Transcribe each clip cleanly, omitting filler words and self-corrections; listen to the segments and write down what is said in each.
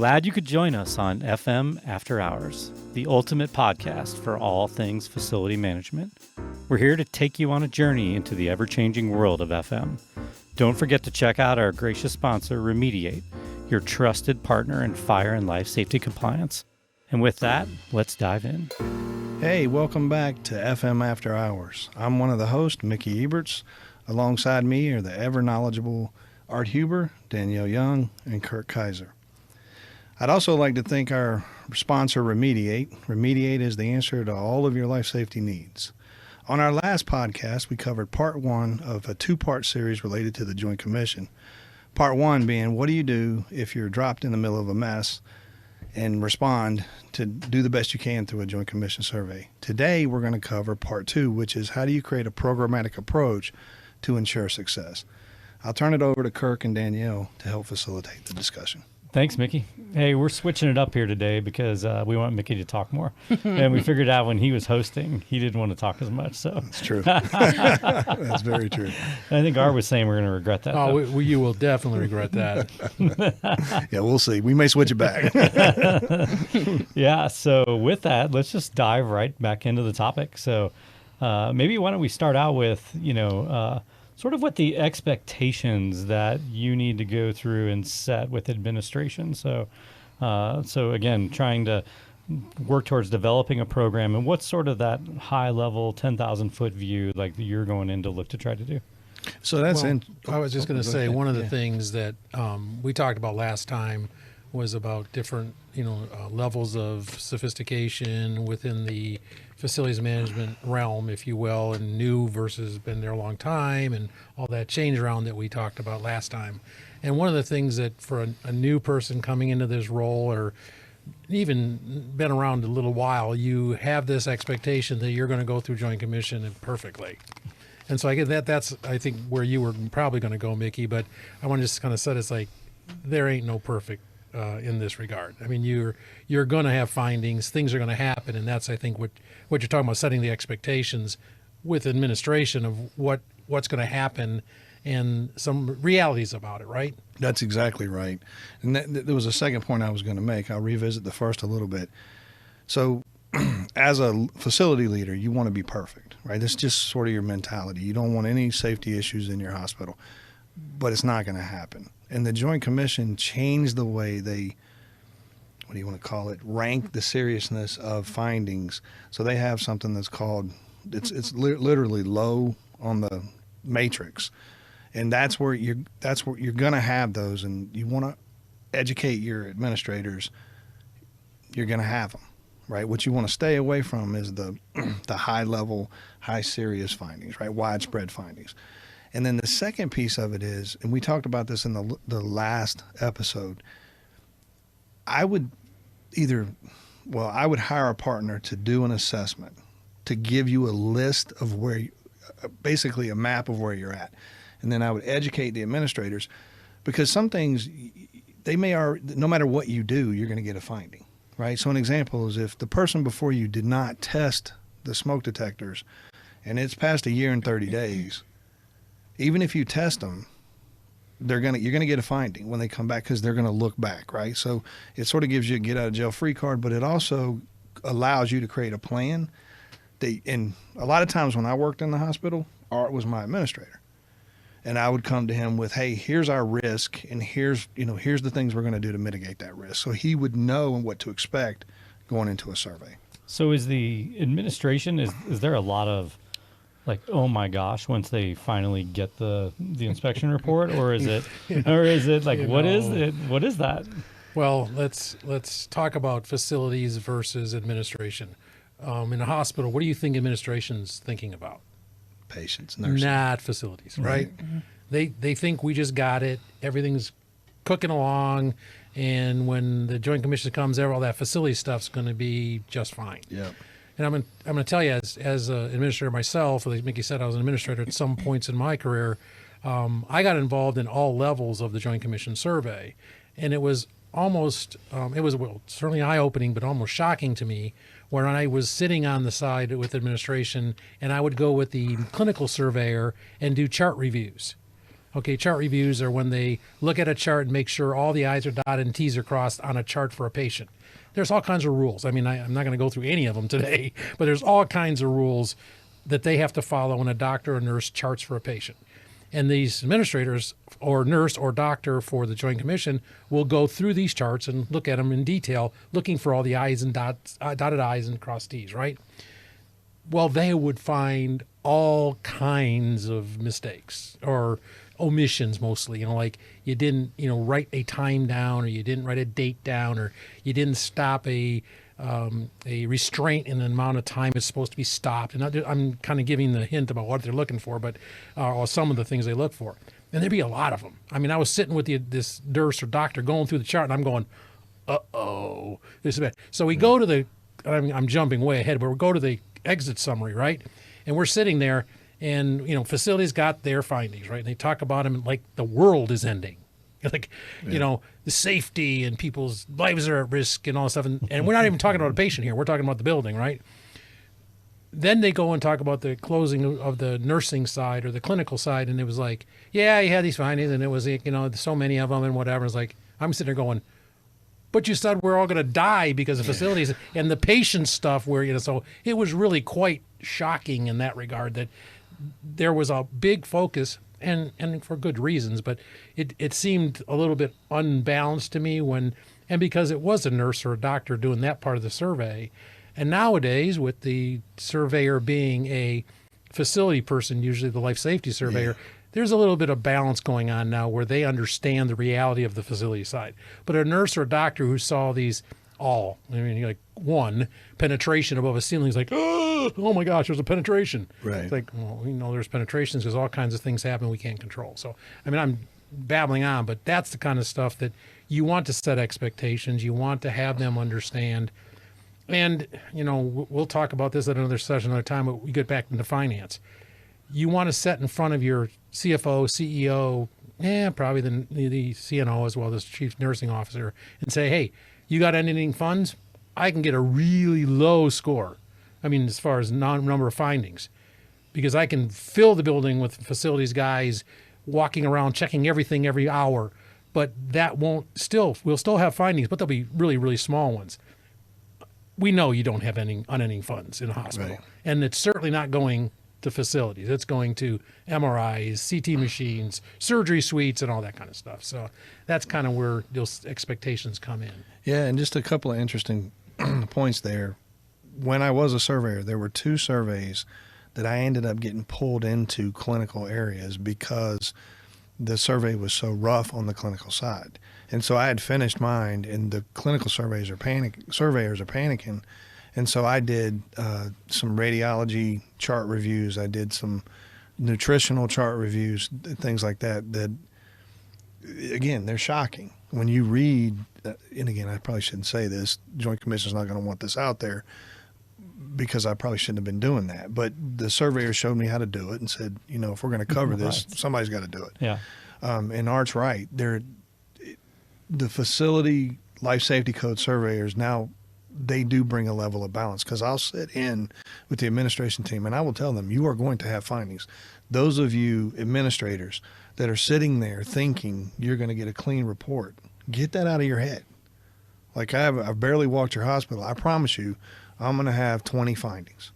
Glad you could join us on FM After Hours, the ultimate podcast for all things facility management. We're here to take you on a journey into the ever-changing world of FM. Don't forget to check out our gracious sponsor, Remediate, your trusted partner in fire and life safety compliance. And with that, let's dive in. Hey, welcome back to FM After Hours. I'm one of the hosts, Mickey Eberts. Alongside me are the ever-knowledgeable Art Huber, Danielle Young, and Kirk Kaiser. I'd also like to thank our sponsor, Remediate. Remediate is the answer to all of your life safety needs. On our last podcast, we covered part one of a two-part series related to the Joint Commission. Part one being, what do you do if you're dropped in the middle of a mess and respond to do the best you can through a Joint Commission survey. Today, we're going to cover part two, which is how do you create a programmatic approach to ensure success. I'll turn it over to Kirk and Danielle to help facilitate the discussion. Thanks, Mickey. Hey, we're switching it up here today because we want Mickey to talk more. And we figured out when he was hosting, he didn't want to talk as much. So that's true. That's very true. I think Art was saying we're going to regret that. Oh, you will definitely regret that. Yeah, we'll see. We may switch it back. Yeah, so with that, let's just dive right back into the topic. So maybe why don't we start out with, sort of what the expectations that you need to go through and set with administration. So again, trying to work towards developing a program, and what's sort of that high level 10,000 foot view like you're going in to look to try to do. So that's I was just going to say one of the things that we talked about last time was about different levels of sophistication within the facilities management realm, if you will, and new versus been there a long time, and all that change around that we talked about last time. And one of the things that for a new person coming into this role, or even been around a little while, you have this expectation that you're going to go through Joint Commission perfectly. And so I get that's I think where you were probably going to go, Mickey, but I want to just kind of set it's like there ain't no perfect in this regard. I mean, you're going to have findings, things are going to happen, and that's I think what you're talking about, setting the expectations with administration of what's going to happen and some realities about it, right? That's exactly right. And there was a second point I was going to make. I'll revisit the first a little bit. So as a facility leader, you want to be perfect, right? That's just sort of your mentality. You don't want any safety issues in your hospital, but it's not going to happen. And the Joint Commission changed the way they, what do you want to call it, rank the seriousness of findings. So they have something that's called, it's literally low on the matrix. And that's where you're going to have those, and you want to educate your administrators, you're going to have them, right? What you want to stay away from is the high level, high serious findings, right? Widespread findings. And then the second piece of it is, and we talked about this in the last episode, I would hire a partner to do an assessment, to give you a list of basically a map of where you're at. And then I would educate the administrators, because some things, no matter what you do, you're going to get a finding, right? So an example is if the person before you did not test the smoke detectors and it's past a year and 30 days, even if you test them, you're going to get a finding when they come back, because they're going to look back, right? So it sort of gives you a get out of jail free card, but it also allows you to create a plan. And a lot of times when I worked in the hospital, Art was my administrator. And I would come to him with, hey, here's our risk, and here's the things we're going to do to mitigate that risk. So he would know what to expect going into a survey. So is the administration, is there a lot of like, oh my gosh, once they finally get the inspection report, or is it like, what is it? What is that? Well, let's talk about facilities versus administration. In a hospital, what do you think administration's thinking about? Patients, nurses. Not facilities, right? Mm-hmm. They think we just got it, everything's cooking along, and when the Joint Commission comes there, all that facility stuff's going to be just fine. Yeah. And I'm going to tell you, as an administrator myself, like Mickey said, I was an administrator at some points in my career. I got involved in all levels of the Joint Commission survey, and it was almost, certainly eye-opening, but almost shocking to me, where I was sitting on the side with administration, and I would go with the clinical surveyor and do chart reviews. Okay, chart reviews are when they look at a chart and make sure all the I's are dotted and T's are crossed on a chart for a patient. There's all kinds of rules. I mean, I'm not going to go through any of them today, but there's all kinds of rules that they have to follow when a doctor or nurse charts for a patient. And these administrators or nurse or doctor for the Joint Commission will go through these charts and look at them in detail, looking for all the I's and dotted I's and crossed T's, right? Well, they would find all kinds of mistakes or omissions mostly, like you didn't, write a time down, or you didn't write a date down, or you didn't stop a restraint in the amount of time it's supposed to be stopped. And I'm kind of giving the hint about what they're looking for, but or some of the things they look for. And there'd be a lot of them. I mean, I was sitting with this nurse or doctor going through the chart, and I'm going, uh-oh, this is bad. So we go to I'm jumping way ahead, but we go to the exit summary, right? And we're sitting there, and, facilities got their findings, right? And they talk about them like the world is ending. Like, the safety and people's lives are at risk and all this stuff. And we're not even talking about a patient here. We're talking about the building, right? Then they go and talk about the closing of the nursing side or the clinical side. And it was like, yeah, you had these findings, and it was, so many of them and whatever. It's like, I'm sitting there going, but you said we're all going to die because of facilities and the patient stuff where, so it was really quite shocking in that regard that there was a big focus and for good reasons, but it seemed a little bit unbalanced to me and because it was a nurse or a doctor doing that part of the survey. And nowadays, with the surveyor being a facility person, usually the life safety surveyor, there's a little bit of balance going on now where they understand the reality of the facility side. But a nurse or a doctor who saw these like one penetration above a ceiling is like, oh my gosh, there's a penetration. Right. It's like, well, we know there's penetrations because all kinds of things happen we can't control. So, I mean, I'm babbling on, but that's the kind of stuff that you want to set expectations. You want to have them understand. And, we'll talk about this at another session, another time, but we get back into finance. You want to set in front of your CFO, CEO, probably the CNO as well as Chief Nursing Officer, and say, hey, you got ending funds? I can get a really low score. I mean, as far as number of findings, because I can fill the building with facilities guys walking around checking everything every hour, but that we'll still have findings, but they'll be really, really small ones. We know you don't have any unending funds in a hospital, and it's certainly not going to facilities. It's going to MRIs, CT machines, surgery suites, and all that kind of stuff. So that's kind of where those expectations come in. Yeah, and just a couple of interesting points there. When I was a surveyor, there were 2 surveys that I ended up getting pulled into clinical areas because the survey was so rough on the clinical side. And so I had finished mine, and the clinical surveyors are panicking. And so I did some radiology chart reviews. I did some nutritional chart reviews, things like that, that, again, they're shocking. When you read, and again, I probably shouldn't say this, Joint Commission's not going to want this out there because I probably shouldn't have been doing that. But the surveyor showed me how to do it and said, if we're going to cover this, somebody's got to do it. Yeah. And Art's right. The facility life safety code surveyors now, they do bring a level of balance, because I'll sit in with the administration team and I will tell them, you are going to have findings. Those of you administrators that are sitting there thinking you're going to get a clean report, get that out of your head. Like I've barely walked your hospital. I promise you, I'm going to have 20 findings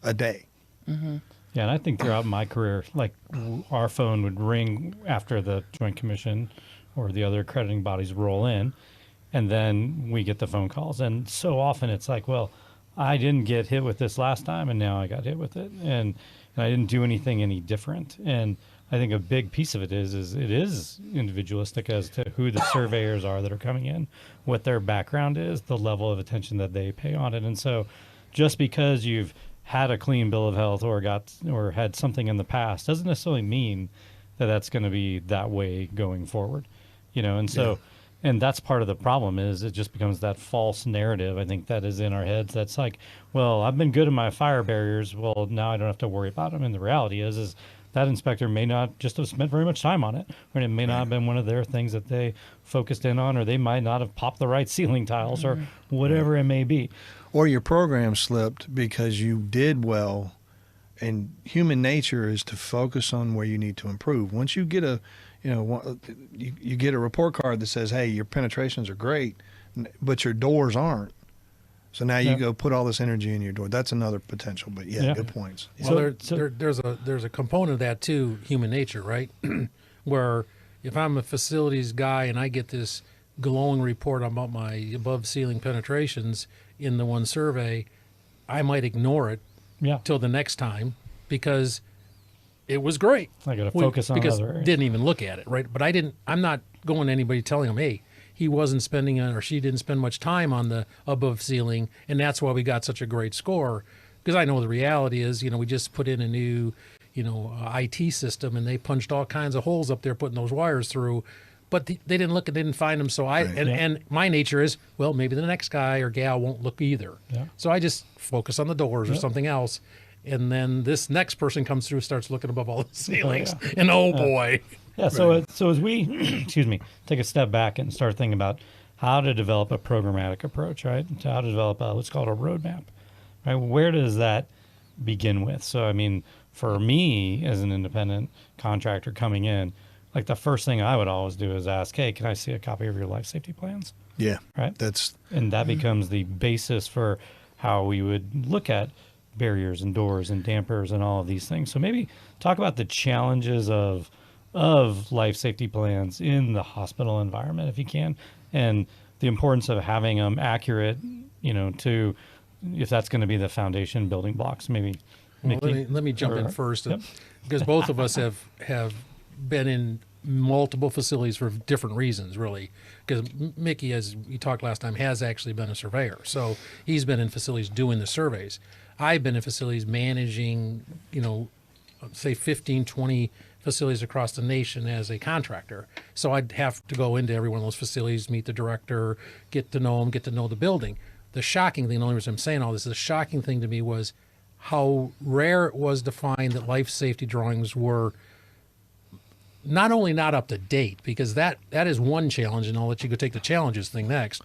a day. Mm-hmm. Yeah, and I think throughout my career, like our phone would ring after the Joint Commission or the other accrediting bodies roll in, and then we get the phone calls. And so often it's like, well, I didn't get hit with this last time, and now I got hit with it. And I didn't do anything any different. And I think a big piece of it is it is individualistic as to who the surveyors are that are coming in, what their background is, the level of attention that they pay on it. And so just because you've had a clean bill of health or had something in the past doesn't necessarily mean that that's going to be that way going forward. And so and that's part of the problem, is it just becomes that false narrative, I think, that is in our heads. That's like, well, I've been good at my fire barriers. Well, now I don't have to worry about them. And the reality is that inspector may not just have spent very much time on it, or it may not have been one of their things that they focused in on, or they might not have popped the right ceiling tiles or whatever it may be. Or your program slipped because you did well And human nature is to focus on where you need to improve. Once you get you get a report card that says, hey, your penetrations are great, but your doors aren't. So now you go put all this energy in your door. That's another potential. But good points. Yeah. Well, there's a component of that too, human nature, right? Where if I'm a facilities guy and I get this glowing report about my above ceiling penetrations in the one survey, I might ignore it till the next time because it was great. I got to focus on because other areas. Didn't even look at it, right? But I'm not going to anybody telling them, hey, he wasn't spending or she didn't spend much time on the above ceiling, and that's why we got such a great score. Because I know the reality is, we just put in a new, IT system, and they punched all kinds of holes up there putting those wires through. But they didn't look and didn't find them. So and my nature is, well, maybe the next guy or gal won't look either. Yeah. So I just focus on the doors or something else. And then this next person comes through, starts looking above all the ceilings. And boy. Yeah. So as we, excuse me, take a step back and start thinking about how to develop a programmatic approach, right? To how to develop let's call it a roadmap, right? Where does that begin with? So, I mean, for me as an independent contractor coming in, like the first thing I would always do is ask, hey, can I see a copy of your life safety plans? Yeah. Right. And that becomes the basis for how we would look at barriers and doors and dampers and all of these things. So maybe talk about the challenges of life safety plans in the hospital environment, if you can, and the importance of having them accurate, to if that's going to be the foundation building blocks, maybe. Well, let me jump in first, because both of us have been in multiple facilities for different reasons, really. Because Mickey, as we talked last time, has actually been a surveyor. So he's been in facilities doing the surveys. I've been in facilities managing, say 15, 20 facilities across the nation as a contractor. So I'd have to go into every one of those facilities, meet the director, get to know them, get to know the building. The shocking thing, the only reason I'm saying all this, the shocking thing to me was how rare it was to find that life safety drawings were not only not up to date, because that is one challenge, and I'll let you go take the challenges thing next,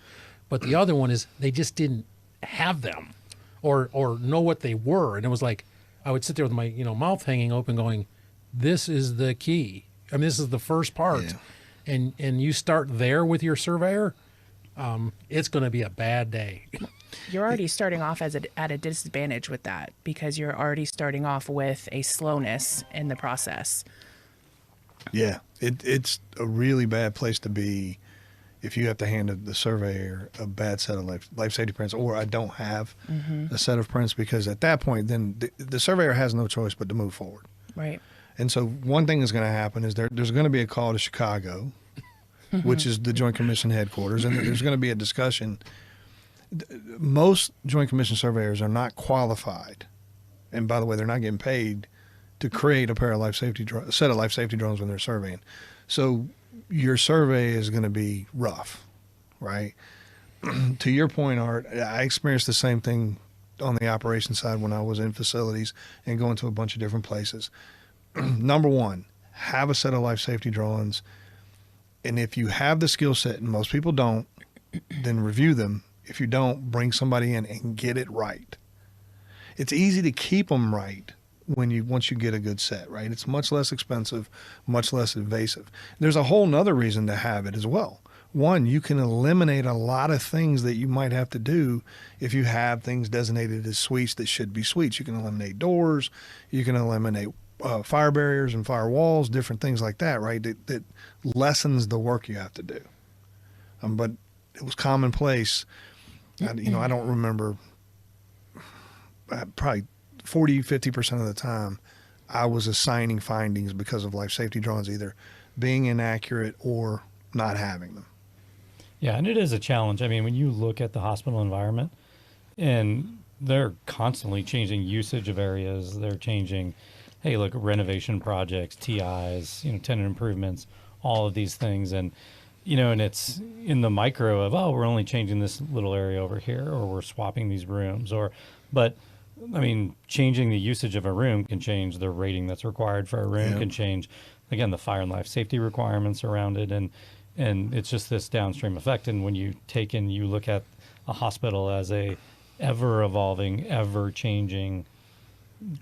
but the other one is they just didn't have them or know what they were. And it was like, I would sit there with my mouth hanging open going, this is the key. I mean, this is the first part. Yeah. And you start there with your surveyor, it's going to be a bad day. You're already starting off at a disadvantage with that, because you're already starting off with a slowness in the process. Yeah, it's a really bad place to be if you have to hand the surveyor a bad set of life safety prints, or I don't have a set of prints, because at that point, then the surveyor has no choice but to move forward. Right. And so one thing that's going to happen is there's going to be a call to Chicago, which is the Joint Commission headquarters, and there's going to be a discussion. Most Joint Commission surveyors are not qualified, and by the way, they're not getting paid to create a set of life safety drawings when they're surveying. So your survey is going to be rough, right? To your point, Art, I experienced the same thing on the operations side when I was in facilities and going to a bunch of different places. Number one, have a set of life safety drawings. And if you have the skill set, and most people don't, then review them. If you don't, bring somebody in and get it right. It's easy to keep them right once you get a good set, right? It's much less expensive, much less invasive. There's a whole nother reason to have it as well. One, you can eliminate a lot of things that you might have to do if you have things designated as suites that should be suites. You can eliminate doors, you can eliminate fire barriers and fire walls, different things like that, right? That lessens the work you have to do. But it was commonplace. I don't remember, probably 40, 50% of the time, I was assigning findings because of life safety drawings either being inaccurate or not having them. Yeah, and it is a challenge. I mean, when you look at the hospital environment, and they're constantly changing usage of areas, they're changing, hey, look, renovation projects, TIs, tenant improvements, all of these things. And, and it's in the micro of, we're only changing this little area over here, or we're swapping these rooms, but I mean, changing the usage of a room can change the rating that's required for a room, can change, again, the fire and life safety requirements around it. And it's just this downstream effect. And when you look at a hospital as a ever evolving, ever changing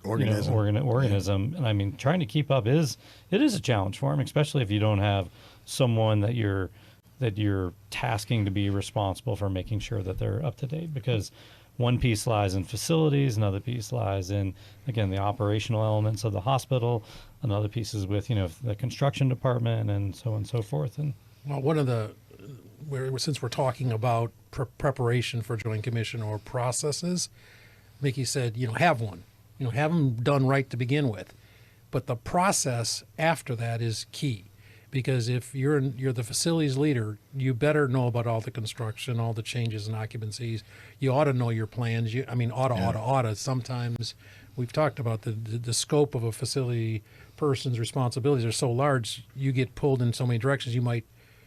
organism. Organism. And I mean, trying to keep up is a challenge for them, especially if you don't have someone that you're tasking to be responsible for making sure that they're up to date, because one piece lies in facilities, another piece lies in, again, the operational elements of the hospital, another piece is with, the construction department, and so on and so forth. And well, since we're talking about preparation for Joint Commission or processes, Mickey said, have one, have them done right to begin with. But the process after that is key, because if you're the facilities leader, you better know about all the construction, all the changes and occupancies. You ought to know your plans. Oughta. Sometimes we've talked about the scope of a facility person's responsibilities are so large, you get pulled in so many directions. You might,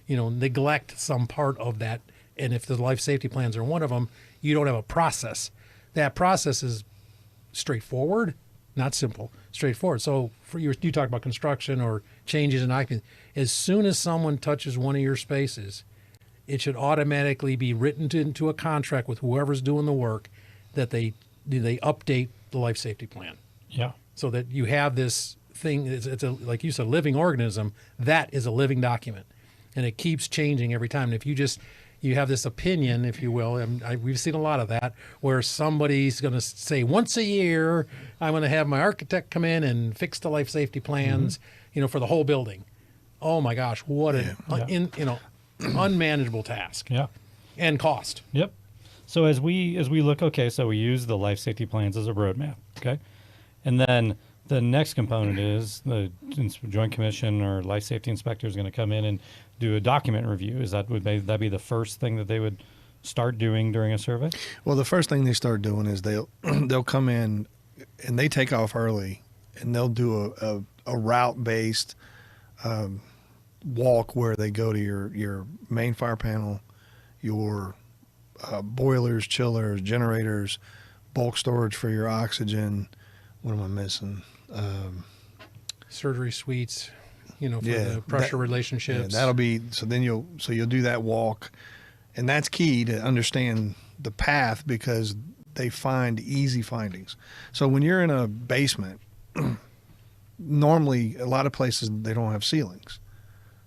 neglect some part of that. And if the life safety plans are one of them, you don't have a process. That process is straightforward, not simple, straightforward. So you talk about construction or changes in occupancy. As soon as someone touches one of your spaces, it should automatically be written into a contract with whoever's doing the work that they update the life safety plan. Yeah. So that you have this thing, it's a, like you said, living organism. That is a living document, and it keeps changing every time. And if you have this opinion, if you will, and we've seen a lot of that, where somebody's going to say once a year, I'm going to have my architect come in and fix the life safety plans, for the whole building. Oh my gosh, what unmanageable task. Yeah. And cost. Yep. So as we look, so we use the life safety plans as a roadmap, okay? And then the next component is the Joint Commission or life safety inspector is going to come in and do a document review. Would that be the first thing that they would start doing during a survey? Well, the first thing they start doing is they'll come in and they take off early, and they'll do a route-based walk where they go to your main fire panel, your boilers, chillers, generators, bulk storage for your oxygen. What am I missing? Surgery suites, for the pressure relationships. Yeah, that'll be, so you'll do that walk, and that's key to understand the path, because they find easy findings. So when you're in a basement, normally a lot of places they don't have ceilings.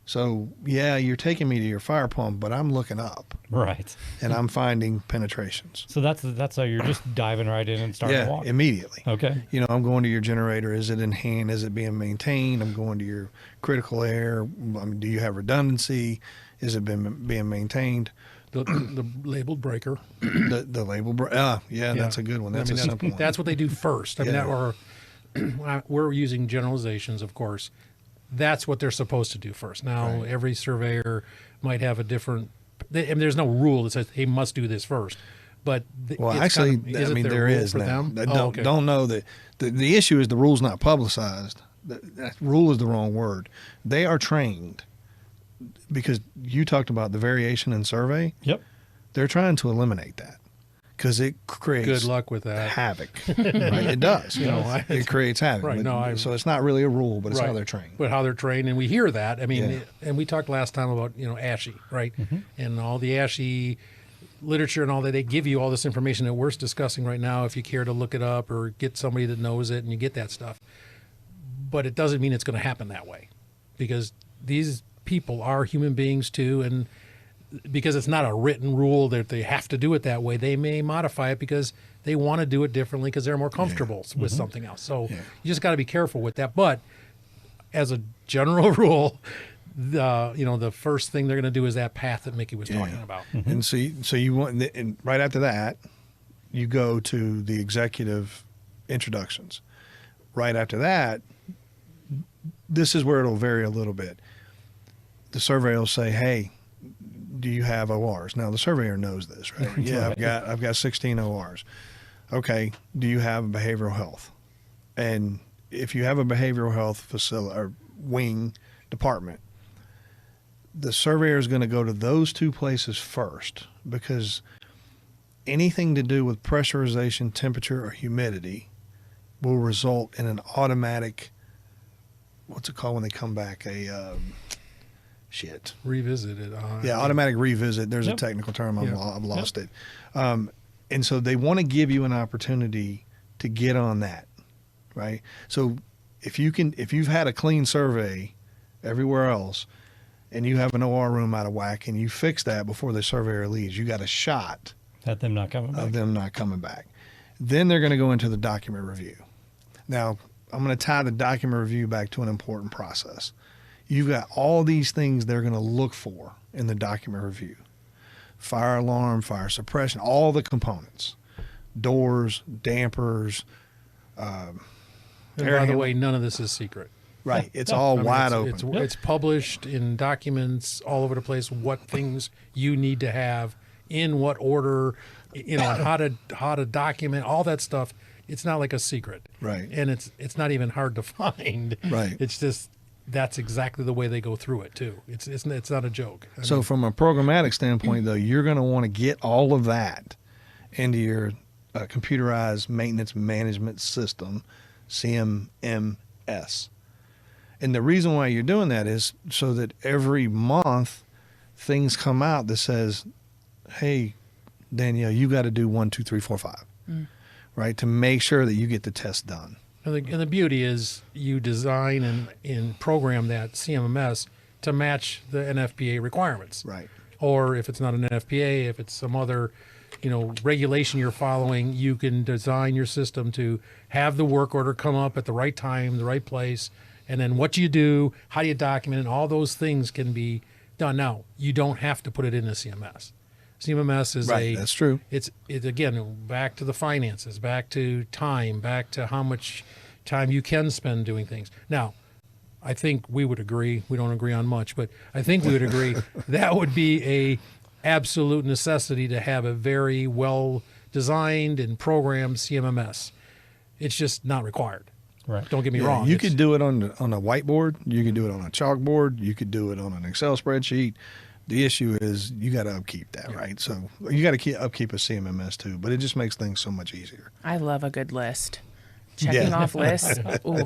So yeah, you're taking me to your fire pump, but I'm looking up. Right. And I'm finding penetrations. So that's how you're just diving right in and starting to walk. Immediately. Okay. I'm going to your generator. Is it in hand? Is it being maintained? I'm going to your critical air. Do you have redundancy? Is it being maintained? The labeled breaker. The label breaker. Yeah, that's a good one. That's a simple one. That's what they do first. We're using generalizations, of course. That's what they're supposed to do first. Now, every surveyor might have a different. There's no rule that says he must do this first. But actually, there is now. Don't know that the issue is the rule's not publicized. That rule is the wrong word. They are trained, because you talked about the variation in survey. Yep. They're trying to eliminate that, because it creates good luck with that havoc. Right? It does. It creates havoc. Right. So it's not really a rule, but it's how they're trained. But how they're trained, and we hear that. And we talked last time about ASHE, right? Mm-hmm. And all the ASHE literature and all that. They give you all this information that we're discussing right now. If you care to look it up or get somebody that knows it, and you get that stuff. But it doesn't mean it's going to happen that way, because these people are human beings too, and because it's not a written rule that they have to do it that way, they may modify it because they want to do it differently because they're more comfortable with something else. So you just got to be careful with that. But as a general rule, the first thing they're going to do is that path that Mickey was talking about. Mm-hmm. And so you want, and right after that, you go to the executive introductions. Right after that, this is where it'll vary a little bit. The surveyor will say, "Hey, do you have ORs?" Now the surveyor knows this, right? Yeah, I've got 16 ORs. Okay, do you have behavioral health? And if you have a behavioral health facility or wing department, the surveyor is going to go to those two places first, because anything to do with pressurization, temperature, or humidity will result in an automatic, what's it called when they come back? Revisit it. Automatic revisit. There's a technical term. I've lost it. And so they want to give you an opportunity to get on that. right? So if you've had a clean survey everywhere else, and you have an OR room out of whack, and you fix that before the surveyor leaves, you got a shot At them not coming back. of them not coming back. Then they're going to go into the document review. Now, I'm going to tie the document review back to an important process. You've got all these things they're going to look for in the document review. Fire alarm, fire suppression, all the components. Doors, dampers. And by the way, none of this is secret. Right. It's all wide open. It's published in documents all over the place, what things you need to have, in what order, and how to document, all that stuff. It's not like a secret. Right. And it's not even hard to find. Right. It's just that's exactly the way they go through it too. It's not a joke. So from a programmatic standpoint, though, you're going to want to get all of that into your computerized maintenance management system, CMMS. And the reason why you're doing that is so that every month things come out that says, hey, Danielle, you got to do 1, 2, 3, 4, 5, right? To make sure that you get the test done. And the beauty is you design and program that CMMS to match the NFPA requirements. Right. Or if it's not an NFPA, if it's some other, regulation you're following, you can design your system to have the work order come up at the right time, the right place. And then what you do, how you document it, all those things can be done. Now, you don't have to put it in a CMS. CMMS is Right, that's true. It's again, back to the finances, back to time, back to how much time you can spend doing things. Now, I think we would agree, we don't agree on much, but I think we would agree that would be a absolute necessity to have a very well designed and programmed CMMS. It's just not required. Right. Don't get me wrong. You could do it on a whiteboard. You could do it on a chalkboard. You could do it on an Excel spreadsheet. The issue is you got to upkeep that, right? So you got to upkeep a CMMS too, but it just makes things so much easier. I love a good list. Checking off lists. Ooh,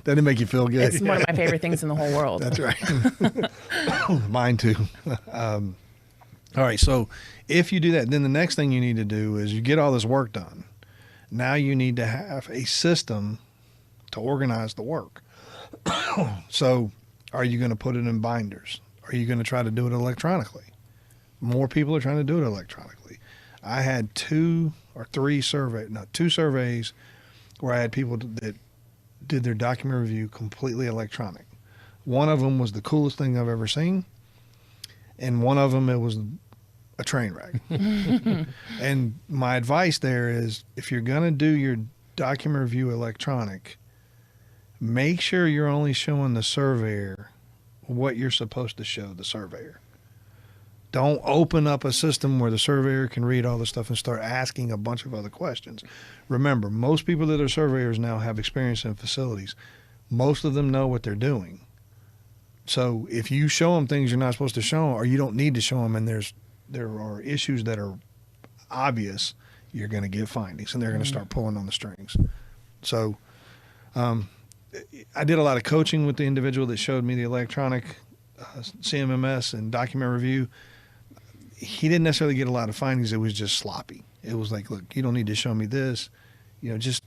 Doesn't it make you feel good? it's one of my favorite things in the whole world. That's right. Mine too. All right. So if you do that, then the next thing you need to do is you get all this work done. Now you need to have a system to organize the work. So are you going to put it in binders? Are you going to try to do it electronically? More people are trying to do it electronically. I had two surveys where I had people that did their document review completely electronic. One of them was the coolest thing I've ever seen, and one of them, it was a train wreck. And my advice there is, if you're going to do your document review electronic, make sure you're only showing the surveyor what you're supposed to show the surveyor. Don't open up a system where the surveyor can read all the stuff and start asking a bunch of other questions. Remember, most people that are surveyors now have experience in facilities. Most of them know what they're doing. So if you show them things you're not supposed to show them, or you don't need to show them, and there are issues that are obvious, you're going to get findings, and they're going to start pulling on the strings. So I did a lot of coaching with the individual that showed me the electronic CMMS and document review. He didn't necessarily get a lot of findings. It was just sloppy. It was like, look, you don't need to show me this. Just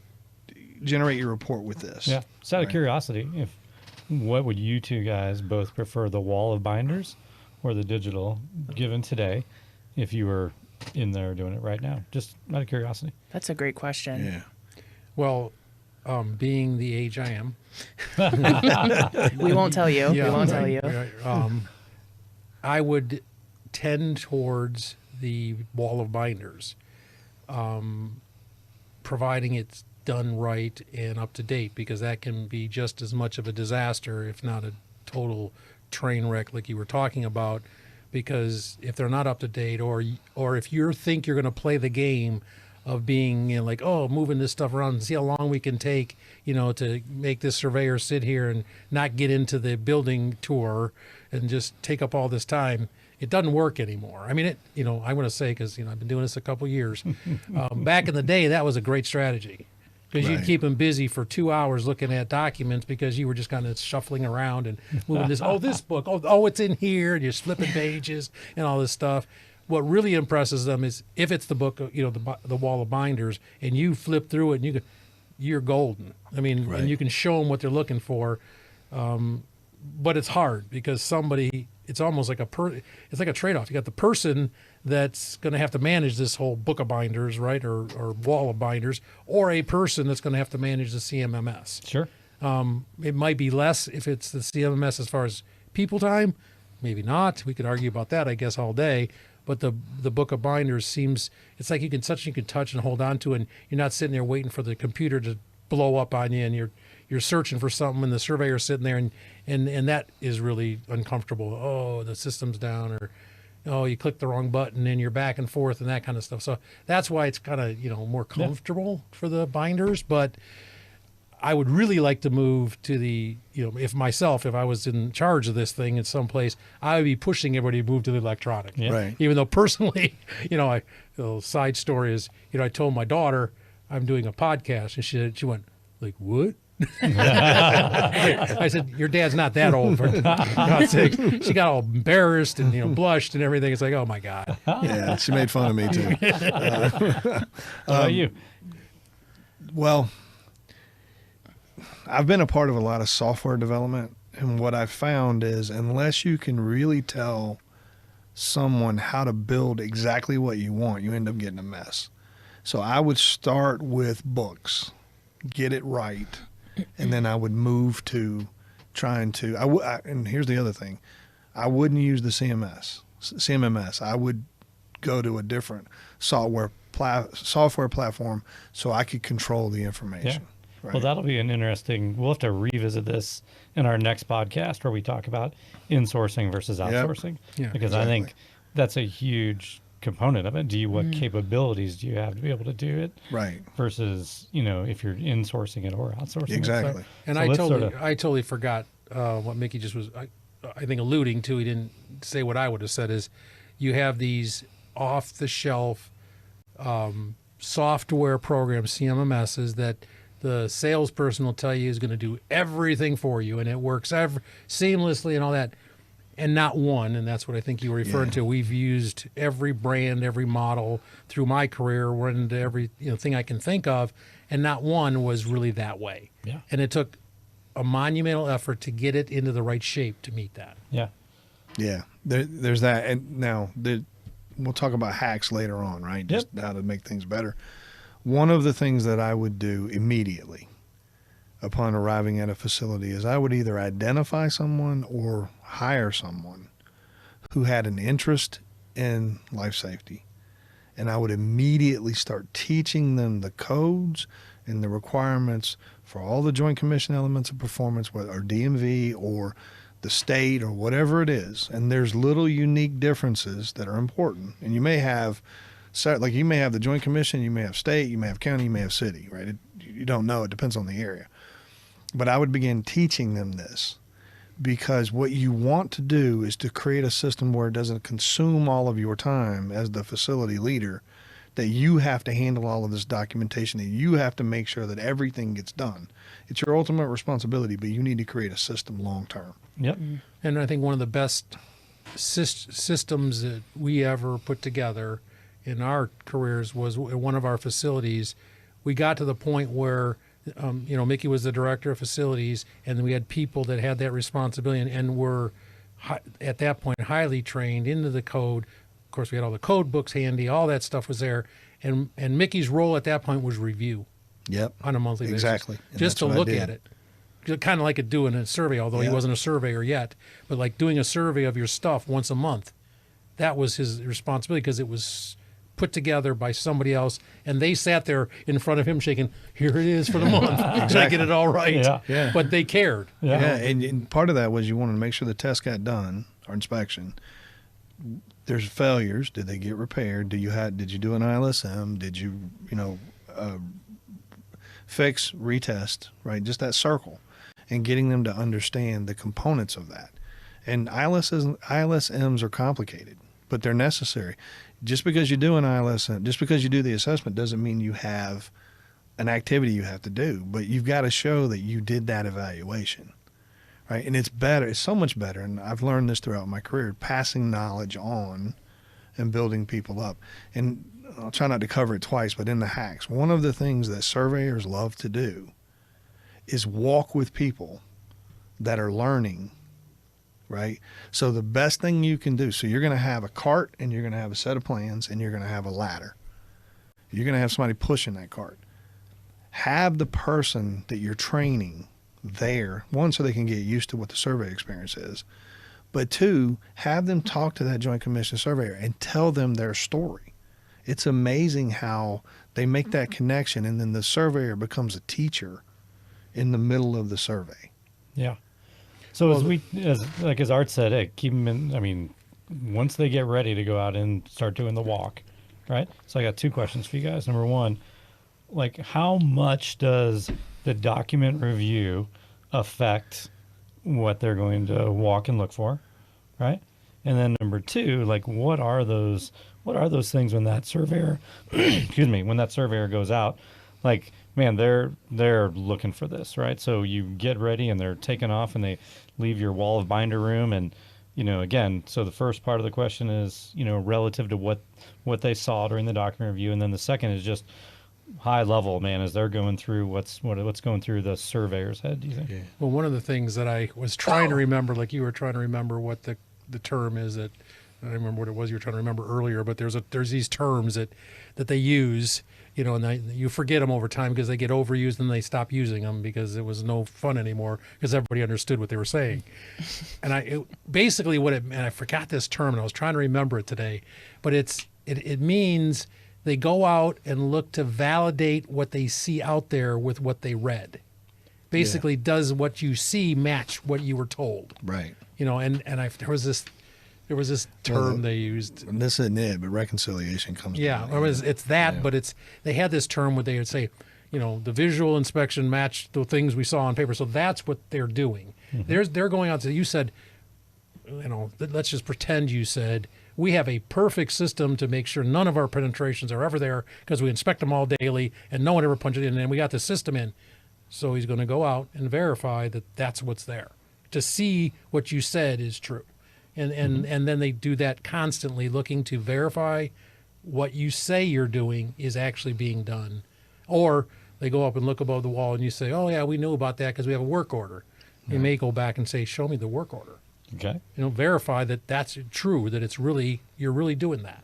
generate your report with this. Yeah. Just out of curiosity, what would you two guys both prefer, the wall of binders or the digital given today, if you were in there doing it right now? Just out of curiosity. That's a great question. Yeah. Well, being the age I am, We won't tell you. Yeah, we won't right, tell you. right. I would tend towards the wall of binders, providing it's done right and up to date, because that can be just as much of a disaster, if not a total train wreck like you were talking about, because if they're not up to date, or if you think you're going to play the game of being moving this stuff around and see how long we can take, to make this surveyor sit here and not get into the building tour and just take up all this time, it doesn't work anymore. I mean, I want to say, because, I've been doing this a couple years. Back in the day, that was a great strategy, because you'd keep them busy for 2 hours looking at documents, because you were just kind of shuffling around and moving this book, it's in here, and you're flipping pages and all this stuff. What really impresses them is if it's the book, the wall of binders, and you flip through it and you go, you're golden. I mean, Right. and you can show them what they're looking for. But it's hard because it's almost like it's like a trade-off. You got the person that's going to have to manage this whole book of binders, right, or wall of binders, or a person that's going to have to manage the CMMS. Sure. It might be less if it's the CMMS as far as people time, maybe not. We could argue about that, I guess, all day. But the book of binders seems, it's like you can touch and hold on to, and you're not sitting there waiting for the computer to blow up on you, and you're searching for something, and the surveyor's sitting there, and that is really uncomfortable. Oh, the system's down, or oh, you clicked the wrong button, and you're back and forth, and that kind of stuff. So that's why it's kind of more comfortable for the binders. But I would really like to move to the, if I was in charge of this thing in some place, I would be pushing everybody to move to the electronic. Yeah. Right. Even though personally, the side story is, I told my daughter I'm doing a podcast, and she went, like, what? I said, your dad's not that old, for God's sake. She got all embarrassed and blushed and everything. It's like, oh my God. Yeah, she made fun of me too. How about you? Well, I've been a part of a lot of software development, and what I've found is unless you can really tell someone how to build exactly what you want, you end up getting a mess. So I would start with books, get it right, and then I would move to trying to. And here's the other thing: I wouldn't use the CMMS. I would go to a different software platform so I could control the information. Yeah. Right. Well, that'll be an interesting. We'll have to revisit this in our next podcast where we talk about insourcing versus outsourcing. Yeah, Because I think that's a huge component of it. What capabilities do you have to be able to do it? Right. Versus, if you're insourcing it or outsourcing Exactly. it. And I totally forgot what Mickey just was, I think, alluding to. He didn't say what I would have said is you have these off-the-shelf software programs, CMMSs, that the salesperson will tell you is going to do everything for you, and it works seamlessly and all that. And not one, and that's what I think you were referring to. We've used every brand, every model through my career, run into every thing I can think of, and not one was really that way. Yeah. And it took a monumental effort to get it into the right shape to meet that. Yeah. Yeah. There's that. And now we'll talk about hacks later on, right? Just how to make things better. One of the things that I would do immediately upon arriving at a facility is I would either identify someone or hire someone who had an interest in life safety. And I would immediately start teaching them the codes and the requirements for all the Joint Commission elements of performance, whether or DMV or the state or whatever it is. And there's little unique differences that are important. And you may have the Joint Commission, you may have state, you may have county, you may have city, right? You don't know. It depends on the area. But I would begin teaching them this because what you want to do is to create a system where it doesn't consume all of your time as the facility leader, that you have to handle all of this documentation, and you have to make sure that everything gets done. It's your ultimate responsibility, but you need to create a system long term. Yep. And I think one of the best systems that we ever put together in our careers was at one of our facilities. We got to the point where Mickey was the director of facilities, and we had people that had that responsibility and were at that point highly trained into the code. Of course, we had all the code books handy, all that stuff was there, and Mickey's role at that point was review. Yep. On a monthly basis. Exactly. And just to that's what look I did. at it. Kind of like it doing a survey, although he wasn't a surveyor yet, but like doing a survey of your stuff once a month. That was his responsibility because it was put together by somebody else, and they sat there in front of him shaking, here it is for the month. Did I get it all right? Yeah. But they cared. Yeah. And part of that was you wanted to make sure the test got done, or inspection. There's failures. Did they get repaired? Did you do an ILSM? Did you fix, retest, right? Just that circle, and getting them to understand the components of that. And ILSMs are complicated, but they're necessary. Just because you do an ILSM, just because you do the assessment doesn't mean you have an activity you have to do, but you've got to show that you did that evaluation, right? And it's so much better, and I've learned this throughout my career, passing knowledge on and building people up. And I'll try not to cover it twice, but in the hacks, one of the things that surveyors love to do is walk with people that are learning, right? So the best thing you can do, so you're going to have a cart and you're going to have a set of plans and you're going to have a ladder. You're going to have somebody pushing that cart. Have the person that you're training there, one, so they can get used to what the survey experience is, but two, have them talk to that Joint Commission Surveyor and tell them their story. It's amazing how they make that connection, and then the surveyor becomes a teacher in the middle of the survey. Yeah. So as Art said, hey, keep them in. I mean, once they get ready to go out and start doing the walk, right? So I got two questions for you guys. Number one, like, how much does the document review affect what they're going to walk and look for, right? And then number two, like, what are those things when that surveyor, excuse me, when that surveyor goes out, like, man, they're looking for this, right? So you get ready and they're taking off and they leave your wall of binder room, and again, so the first part of the question is relative to what they saw during the document review, and then the second is just high level, man, as they're going through what's going through the surveyor's head, do you think? Yeah. Well, one of the things that I was trying to remember, like you were trying to remember what the term is, that I don't remember what it was you were trying to remember earlier, but there's these terms that they use, and you forget them over time because they get overused and they stop using them because it was no fun anymore because everybody understood what they were saying. And basically what it meant, I forgot this term and I was trying to remember it today, but it means they go out and look to validate what they see out there with what they read. Basically, does what you see match what you were told? Right. There was this term they used. And this isn't it, but reconciliation comes. Yeah, it's that, but they had this term where they would say, the visual inspection matched the things we saw on paper. So that's what they're doing. Mm-hmm. They're going out to, you said, let's just pretend you said, we have a perfect system to make sure none of our penetrations are ever there because we inspect them all daily and no one ever punches it in, and we got the system in. So he's going to go out and verify that that's what's there to see what you said is true. And then they do that constantly, looking to verify what you say you're doing is actually being done. Or they go up and look above the wall and you say, oh, yeah, we knew about that because we have a work order. You may go back and say, show me the work order. Okay. Verify that that's true, that you're really doing that.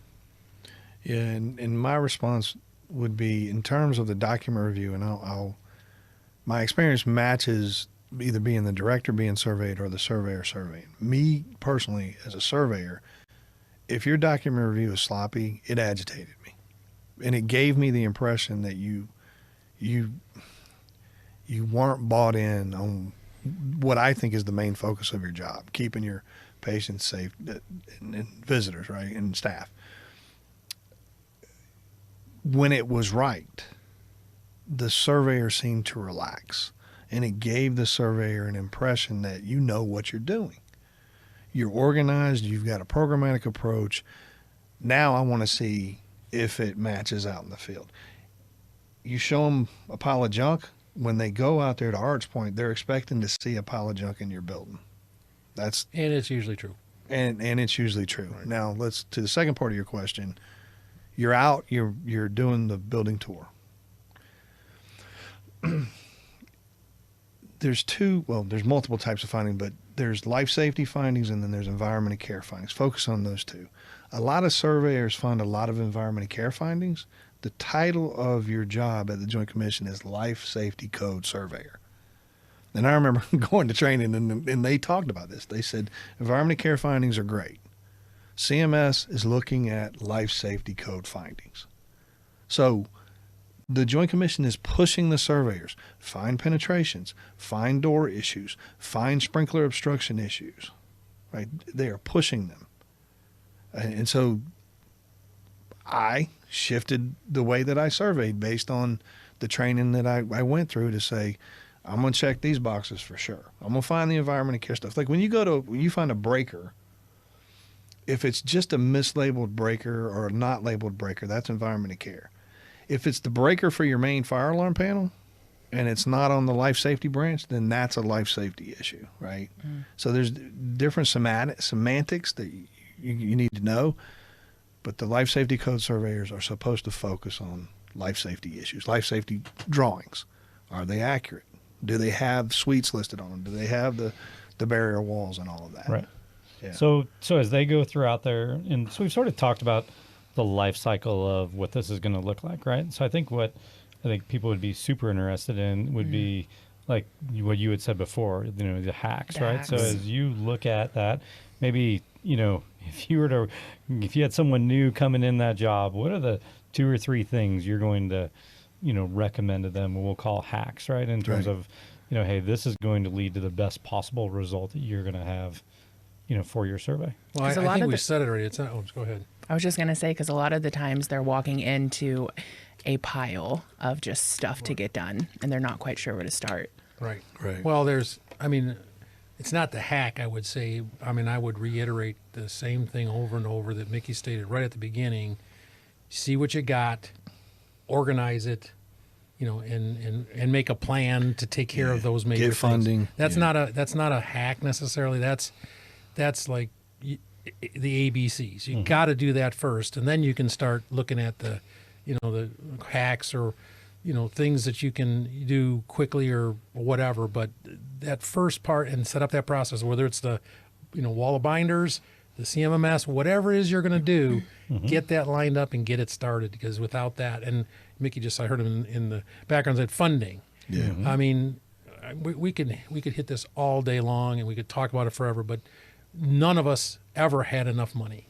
Yeah, and my response would be, in terms of the document review, and my experience matches either being the director being surveyed or the surveyor surveying. Me personally, as a surveyor, if your document review is sloppy, it agitated me, and it gave me the impression that you weren't bought in on what I think is the main focus of your job, keeping your patients safe and visitors, right, and staff. When it was right, the surveyor seemed to relax, and it gave the surveyor an impression that you know what you're doing. You're organized, you've got a programmatic approach. Now I want to see if it matches out in the field. You show them a pile of junk, when they go out there, to Art's point, they're expecting to see a pile of junk in your building. And it's usually true. And it's usually true. Right. Now to the second part of your question. You're out, you're doing the building tour. There's multiple types of findings, but there's life safety findings and then there's environment and care findings. Focus on those two. A lot of surveyors find a lot of environment and care findings. The title of your job at the Joint Commission is Life Safety Code Surveyor. And I remember going to training and they talked about this. They said environment and care findings are great. CMS is looking at life safety code findings. So the Joint Commission is pushing the surveyors, find penetrations, find door issues, find sprinkler obstruction issues, right? They are pushing them. And so I shifted the way that I surveyed based on the training that I went through to say, I'm going to check these boxes for sure. I'm going to find the environment and care stuff. Like when you find a breaker, if it's just a mislabeled breaker or a not labeled breaker, that's environment and care. If it's the breaker for your main fire alarm panel and it's not on the life safety branch, then that's a life safety issue, right? So there's different semantics that you need to know. But the life safety code surveyors are supposed to focus on life safety issues, life safety drawings. Are they accurate? Do they have suites listed on them? Do they have the barrier walls and all of that? Right. Yeah. So as they go throughout there, and so we've sort of talked about the life cycle of what this is going to look like, right? So I think people would be super interested in would be like what you had said before, the hacks, right? So as you look at that, maybe, if you had someone new coming in that job, what are the 2 or 3 things you're going to, recommend to them, what we'll call hacks, right? In terms of, hey, this is going to lead to the best possible result that you're going to have, for your survey. Well, I think we said it already. It's not, go ahead. I was just going to say, because a lot of the times they're walking into a pile of just stuff to get done, and they're not quite sure where to start. Right. Right. Well, it's not the hack, I would say. I would reiterate the same thing over and over that Mickey stated right at the beginning. See what you got, organize it, and make a plan to take care of those major Get funding. Things. That's not a hack necessarily. That's like the ABCs. You got to do that first, and then you can start looking at the hacks or things that you can do quickly or whatever. But that first part and set up that process, whether it's the wall of binders, the CMMS, whatever it is you're going to do, get that lined up and get it started. Because without that, and Mickey I heard him in the background said funding. Yeah. We could hit this all day long and we could talk about it forever, but none of us ever had enough money.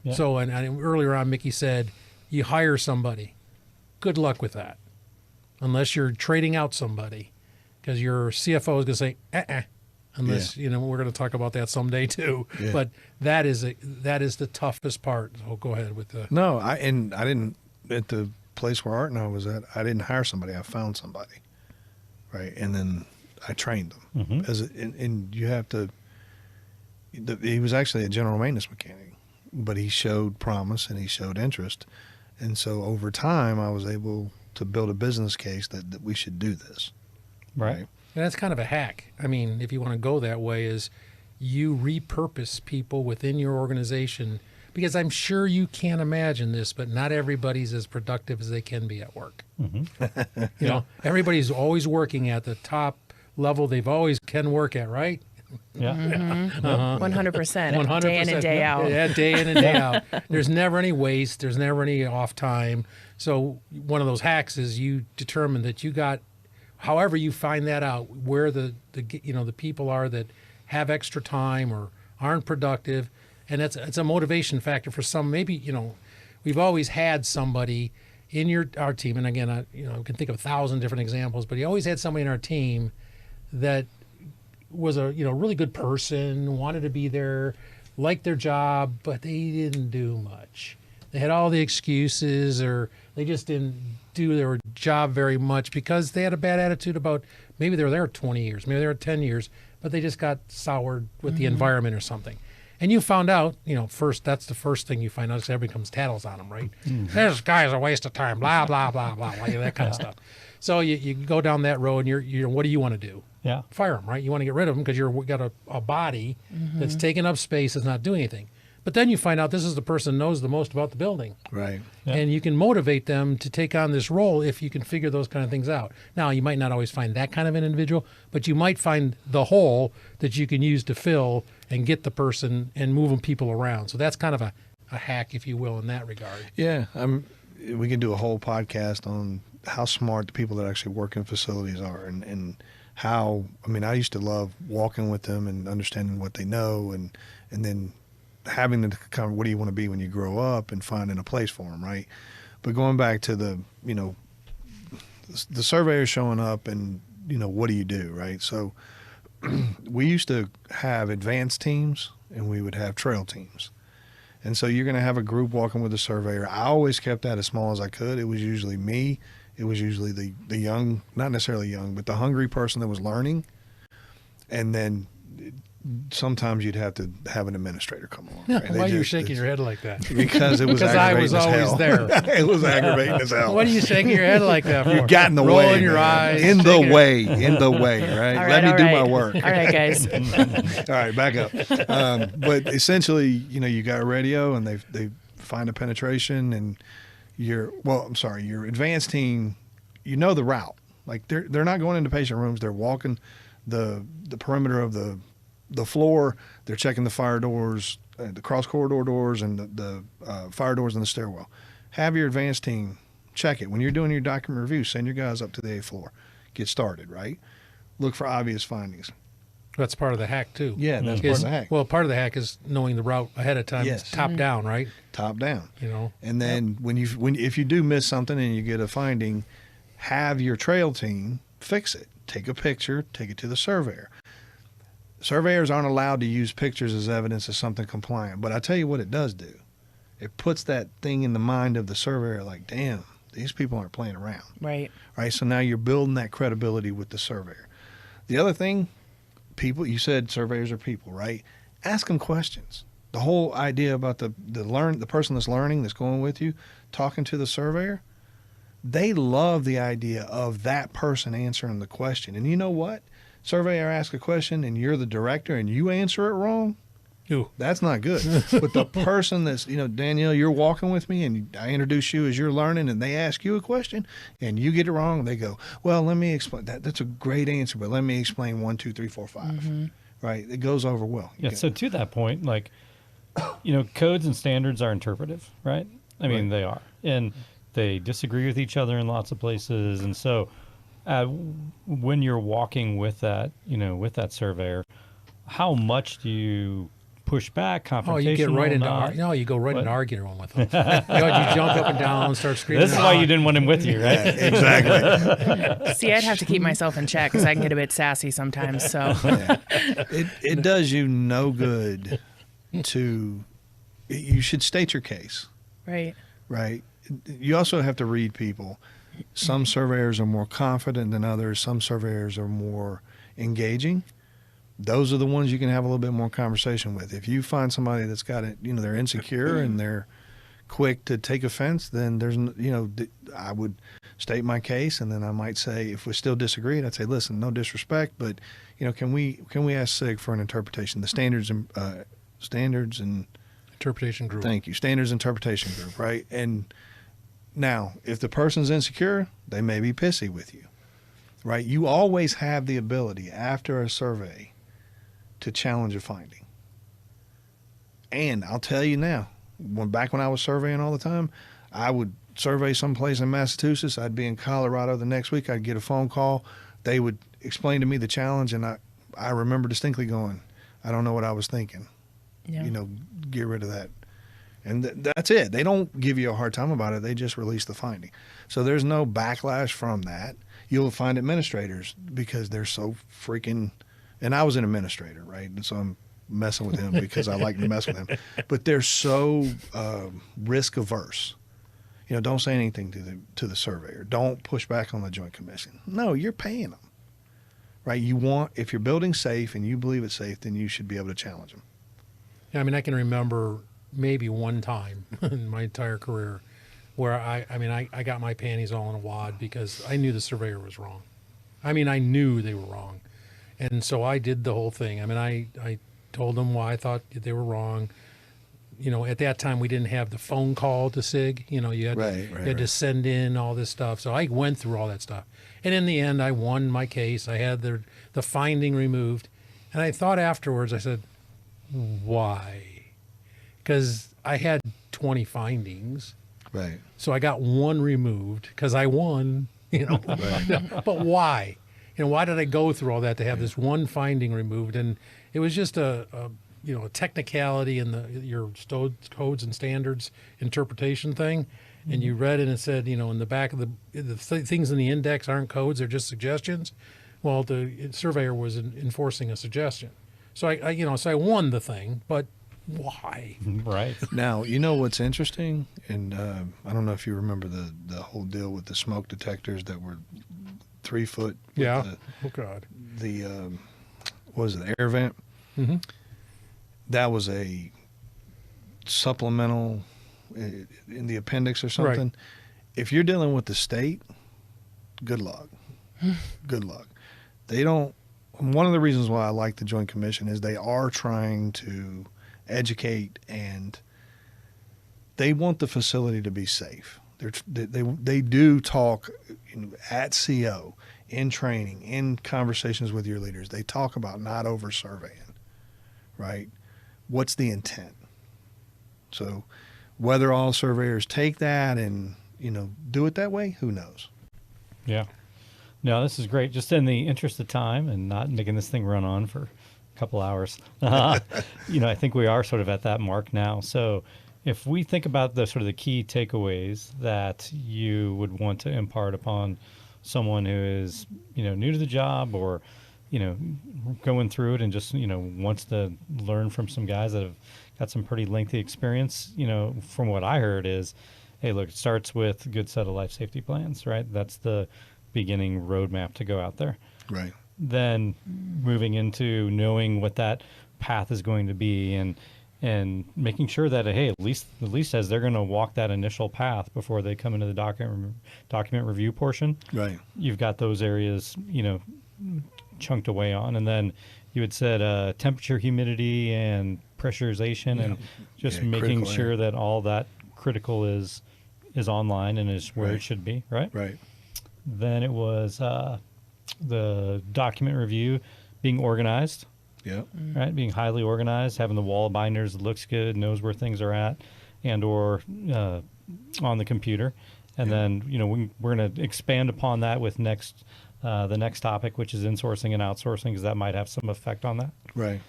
Yeah. So, and earlier on, Mickey said, you hire somebody. Good luck with that. Unless you're trading out somebody, because your CFO is going to say, unless, we're going to talk about that someday too. Yeah. But that is the toughest part. So go ahead with the. No, I didn't, at the place where Art and I was at, I didn't hire somebody. I found somebody. Right. And then I trained them. And you have to, he was actually a general maintenance mechanic, but he showed promise and he showed interest. And so over time, I was able to build a business case that we should do this. Right. And that's kind of a hack. If you want to go that way, is you repurpose people within your organization, because I'm sure you can't imagine this, but not everybody's as productive as they can be at work. Everybody's always working at the top level they've always can work at, right? Yeah. 100%. Day in and day out. Yeah, day in and day out. There's never any waste. There's never any off time. So one of those hacks is you determine that you got, however you find that out, where the people are that have extra time or aren't productive, and it's a motivation factor for some. Maybe we've always had somebody in our team, and again, I can think of 1,000 different examples, but you always had somebody in our team that was a really good person, wanted to be there, liked their job, but they didn't do much. They had all the excuses, or they just didn't do their job very much because they had a bad attitude about, maybe they were there 20 years, maybe they were 10 years, but they just got soured with the environment or something. And you found out, first, that's the first thing you find out, because everybody comes tattles on them, right? This guy's a waste of time, blah, blah, blah, blah, blah, that kind of stuff. So you go down that road, and you're what do you want to do? Yeah. Fire them, right? You want to get rid of them because you've got a body that's taking up space, that's not doing anything. But then you find out this is the person who knows the most about the building. Right. Yeah. And you can motivate them to take on this role if you can figure those kind of things out. Now, you might not always find that kind of an individual, but you might find the hole that you can use to fill and get the person and moving people around. So that's kind of a hack, if you will, in that regard. Yeah. We can do a whole podcast on how smart the people that actually work in facilities are, and how, I used to love walking with them and understanding what they know, and then having the kind of, what do you want to be when you grow up, and finding a place for them, right? But going back to the surveyor showing up, and what do you do, right? So we used to have advanced teams and we would have trail teams. And so you're going to have a group walking with a surveyor. I always kept that as small as I could. It was usually me. It was usually the young, not necessarily young, but the hungry person that was learning. And then sometimes you'd have to have an administrator come along. Right? Why are you shaking your head like that? Because it was aggravating I was always there. It was aggravating as hell. What are you shaking your head like that for? You got in the way. Rolling your eyes. In the way, right? Let me do my work. All right, guys. All right, back up. But essentially, you got a radio, and they find a penetration, and your advanced team, you know the route. Like they're not going into patient rooms. They're walking the perimeter of the floor. They're checking the fire doors, the cross corridor doors, and the fire doors in the stairwell. Have your advanced team check it. When you're doing your document review, send your guys up to the 8th floor. Get started, right? Look for obvious findings. That's part of the hack too. Yeah, that's part of the hack. Well, part of the hack is knowing the route ahead of time. Yes. It's top down, right? Top down. You know. And then if you do miss something and you get a finding, have your trail team fix it. Take a picture, take it to the surveyor. Surveyors aren't allowed to use pictures as evidence of something compliant, but I tell you what it does do. It puts that thing in the mind of the surveyor like, damn, these people aren't playing around. Right. Right. So now you're building that credibility with the surveyor. The other thing, people, you said surveyors are people, right? Ask them questions. The whole idea about the person that's learning, that's going with you, talking to the surveyor, they love the idea of that person answering the question. And you know what? Surveyor asks a question and you're the director and you answer it wrong. Ooh. That's not good. But the person that's, Danielle, you're walking with me and I introduce you as you're learning and they ask you a question and you get it wrong and they go, well, let me explain that. That's a great answer, but let me explain 1, 2, 3, 4, 5. Mm-hmm. Right? It goes over well. Yeah. So to that point, like, codes and standards are interpretive, right? I mean, they are. And they disagree with each other in lots of places. And so when you're walking with that, with that surveyor, how much do you push back, confrontational? Oh, you get right into you go right into arguing with them. You jump up and down and start screaming. This is why you didn't want him with you, right? Yeah, exactly. See, I'd have to keep myself in check because I can get a bit sassy sometimes. So it does you no good to. You should state your case. Right. Right. You also have to read people. Some surveyors are more confident than others. Some surveyors are more engaging. Those are the ones you can have a little bit more conversation with. If you find somebody that's got it, they're insecure and they're quick to take offense, then there's, I would state my case, and then I might say, if we still disagreed, I'd say, listen, no disrespect, but can we ask SIG for an interpretation? The standards and interpretation group. Thank you, standards interpretation group, right? And now, if the person's insecure, they may be pissy with you, right? You always have the ability after a survey to challenge a finding. And I'll tell you now, back when I was surveying all the time, I would survey someplace in Massachusetts. I'd be in Colorado the next week. I'd get a phone call. They would explain to me the challenge, and I remember distinctly going, I don't know what I was thinking. Yeah. Get rid of that. And that's it. They don't give you a hard time about it. They just release the finding. So there's no backlash from that. You'll find administrators, because they're so freaking, and I was an administrator, right? And so I'm messing with him because I like to mess with him. But they're so risk averse. Don't say anything to the surveyor. Don't push back on the Joint Commission. No, you're paying them, right? If you're building safe and you believe it's safe, then you should be able to challenge them. Yeah, I mean, I can remember maybe one time in my entire career where I got my panties all in a wad because I knew the surveyor was wrong. I mean, I knew they were wrong. And so I did the whole thing. I mean, I told them why I thought they were wrong. At that time, we didn't have the phone call to SIG. You had to send in all this stuff. So I went through all that stuff. And in the end, I won my case. I had the finding removed. And I thought afterwards, I said, why? Because I had 20 findings. Right. So I got one removed because I won, Right. But why? Why did I go through all that to have this one finding removed? And it was just a technicality in your codes and standards interpretation thing. Mm-hmm. And you read it and it said, in the back of the things in the index aren't codes, they're just suggestions. Well, the surveyor was enforcing a suggestion. So I won the thing, but why? Right. Now, what's interesting, and I don't know if you remember the whole deal with the smoke detectors that were 3 foot. Yeah. Oh God. The what was it, the air vent? Mm-hmm. That was a supplemental in the appendix or something. Right. If you're dealing with the state, good luck. Good luck. They don't. One of the reasons why I like the Joint Commission is they are trying to educate, and they want the facility to be safe. They do talk at CO, in training, in conversations with your leaders. They talk about not over surveying, right? What's the intent? So whether all surveyors take that and, do it that way, who knows? Yeah. No, this is great. Just in the interest of time and not making this thing run on for a couple hours, I think we are sort of at that mark now. So if we think about the sort of the key takeaways that you would want to impart upon someone who is, new to the job or, going through it and just, wants to learn from some guys that have got some pretty lengthy experience, from what I heard is, hey, look, it starts with a good set of life safety plans, right? That's the beginning roadmap to go out there. Right. Then moving into knowing what that path is going to be and making sure that, hey, at least as they're going to walk that initial path before they come into the document review portion, right, you've got those areas, chunked away on. And then you had said temperature, humidity, and pressurization, and just making sure that all that critical is online and is where it should be, right? Right. Then it was the document review, being organized. Yeah. Right, being highly organized, having the wall binders that looks good, knows where things are at, and or on the computer, and then we're going to expand upon that with the next topic, which is insourcing and outsourcing, because that might have some effect on that. Right.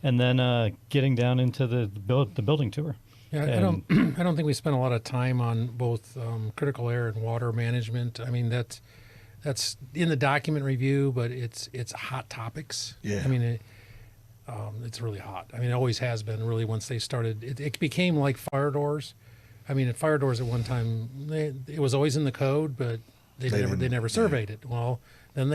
And then getting down into the building tour. Yeah, I don't think we spent a lot of time on both critical air and water management. I mean, that's in the document review, but it's hot topics. Yeah. I mean, it's really hot. I mean, it always has been really once they started. It became like fire doors. I mean, at fire doors at one time, it was always in the code, but they never surveyed it. Well, then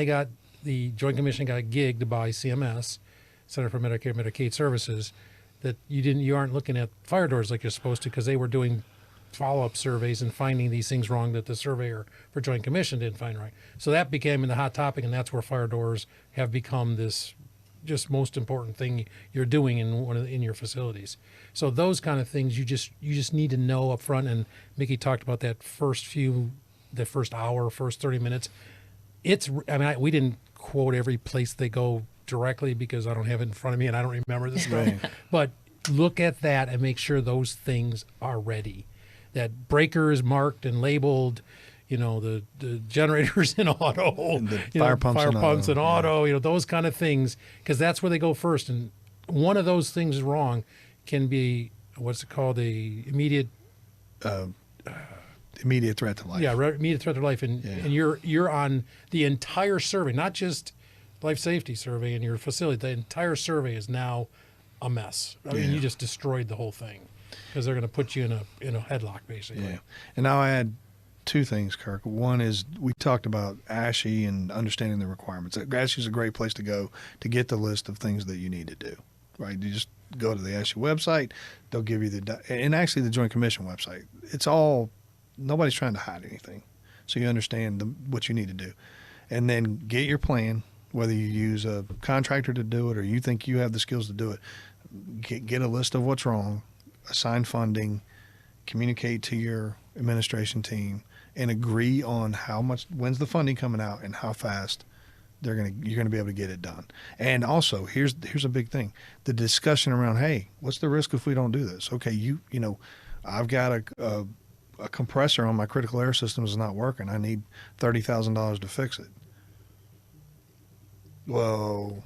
the Joint Commission got gigged by CMS, Center for Medicare and Medicaid Services, that you aren't looking at fire doors like you're supposed to, because they were doing follow-up surveys and finding these things wrong that the surveyor for Joint Commission didn't find right. So that became the hot topic, and that's where fire doors have become this just most important thing you're doing in your facilities. So those kind of things you just need to know up front. And Mickey talked about that first hour, first 30 minutes. We didn't quote every place they go directly because I don't have it in front of me and I don't remember this stuff. Right. But look at that and make sure those things are ready. That breaker is marked and labeled, the generators in auto, and the fire pumps in auto, those kind of things, because that's where they go first. And one of those things wrong can be, what's it called, the immediate threat to life. Yeah, immediate threat to life. And you're on the entire survey, not just life safety survey in your facility. The entire survey is now a mess. I mean, you just destroyed the whole thing because they're going to put you in a headlock, basically. Yeah. And I'll add two things, Kirk. One is we talked about ASHE and understanding the requirements. ASHE is a great place to go to get the list of things that you need to do, right? You just go to the ASHE website. They'll give you and actually the Joint Commission website. It's all, nobody's trying to hide anything. So you understand what you need to do. And then get your plan, whether you use a contractor to do it or you think you have the skills to do it. Get a list of what's wrong, assign funding, communicate to your administration team, and agree on when's the funding coming out and how fast you're gonna be able to get it done. And also, here's a big thing: the discussion around, hey, what's the risk if we don't do this? Okay, I've got a compressor on my critical air system is not working. I need $30,000 to fix it. Well,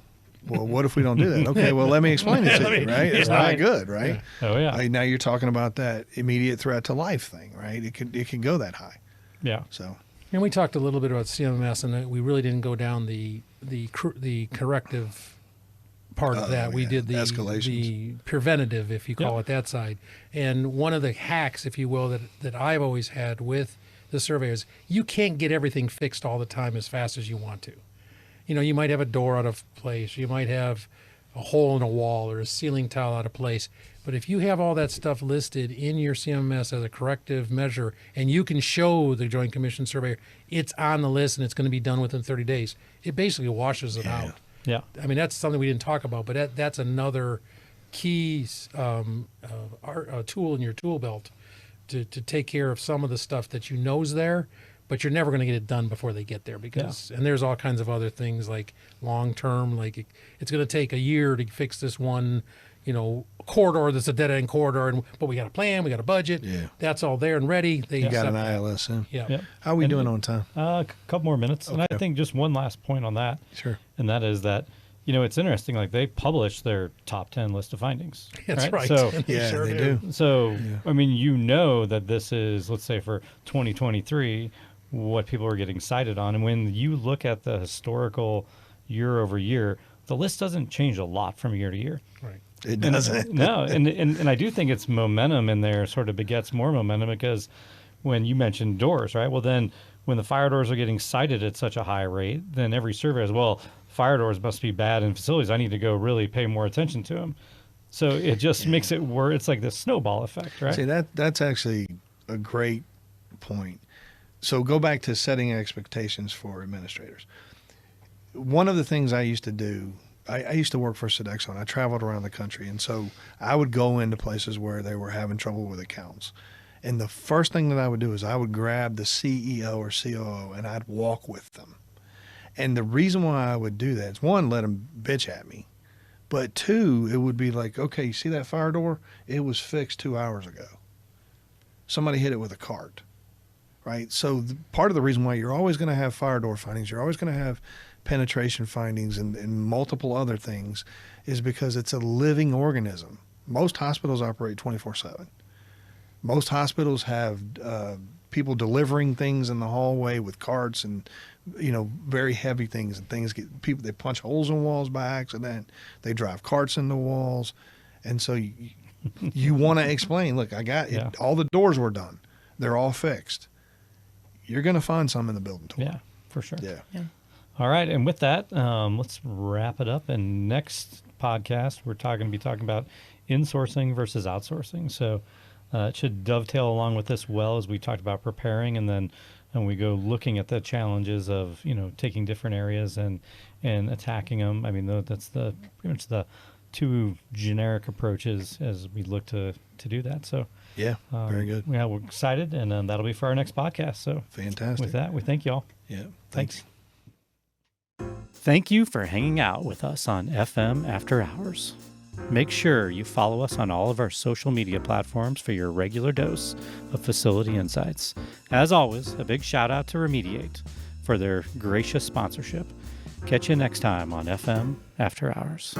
what if we don't do that? Okay, well, let me explain it to you, right? It's not good, right? Yeah. Oh, yeah. Now you're talking about that immediate threat to life thing, right? It can go that high. Yeah. So. And we talked a little bit about CMS, and we really didn't go down the corrective part of that. We did the escalations, the preventative, if you call it that side. And one of the hacks, if you will, that I've always had with the surveyors, you can't get everything fixed all the time as fast as you want to. You might have a door out of place. You might have a hole in a wall or a ceiling tile out of place. But if you have all that stuff listed in your CMS as a corrective measure, and you can show the Joint Commission Surveyor it's on the list and it's going to be done within 30 days, it basically washes it out. Yeah. I mean, that's something we didn't talk about, but that's another key tool in your tool belt to take care of some of the stuff that you know's there, but you're never going to get it done before they get there because, and there's all kinds of other things like long term, like it's going to take a year to fix this one, corridor that's a dead end corridor, but we got a plan, we got a budget. Yeah. That's all there and ready. You got an ILS in. Yeah. Yep. How are we doing on time? A couple more minutes. Okay. And I think just one last point on that. Sure. And that is that, it's interesting. Like they publish their top 10 list of findings. That's right. So, Yeah, sure they do. so I mean, that this is, let's say for 2023, what people are getting cited on. And when you look at the historical year over year, the list doesn't change a lot from year to year. Right. It doesn't. No, and I do think it's momentum in there sort of begets more momentum because when you mentioned doors, right? Well, then when the fire doors are getting cited at such a high rate, then every survey is, well, fire doors must be bad in facilities. I need to go really pay more attention to them. So it just makes it worse. It's like this snowball effect, right? See, that's actually a great point. So go back to setting expectations for administrators. One of the things I used to do, I used to work for Sodexo, and I traveled around the country. And so I would go into places where they were having trouble with accounts. And the first thing that I would do is I would grab the CEO or COO, and I'd walk with them. And the reason why I would do that is, one, let them bitch at me. But two, it would be like, okay, you see that fire door? It was fixed 2 hours ago. Somebody hit it with a cart, right? So part of the reason why you're always going to have fire door findings, you're always going to have penetration findings and multiple other things is because it's a living organism. Most hospitals operate 24/7. Most hospitals have people delivering things in the hallway with carts and, very heavy things, and things they punch holes in walls by accident. They drive carts into walls. And so you want to explain, look, I got it. All the doors were done. They're all fixed. You're going to find some in the building tour. Yeah, for sure. Yeah. All right. And with that, let's wrap it up. And next podcast, we're going to be talking about insourcing versus outsourcing. So it should dovetail along with this well as we talked about preparing, and then we go looking at the challenges of, taking different areas and attacking them. I mean, that's pretty much the two generic approaches as we look to do that. So yeah, very good. Yeah, we're excited, and that'll be for our next podcast. So fantastic. With that, we thank you all. Yeah, thanks. Thank you for hanging out with us on FM After Hours. Make sure you follow us on all of our social media platforms for your regular dose of facility insights. As always, a big shout out to Remediate for their gracious sponsorship. Catch you next time on FM After Hours.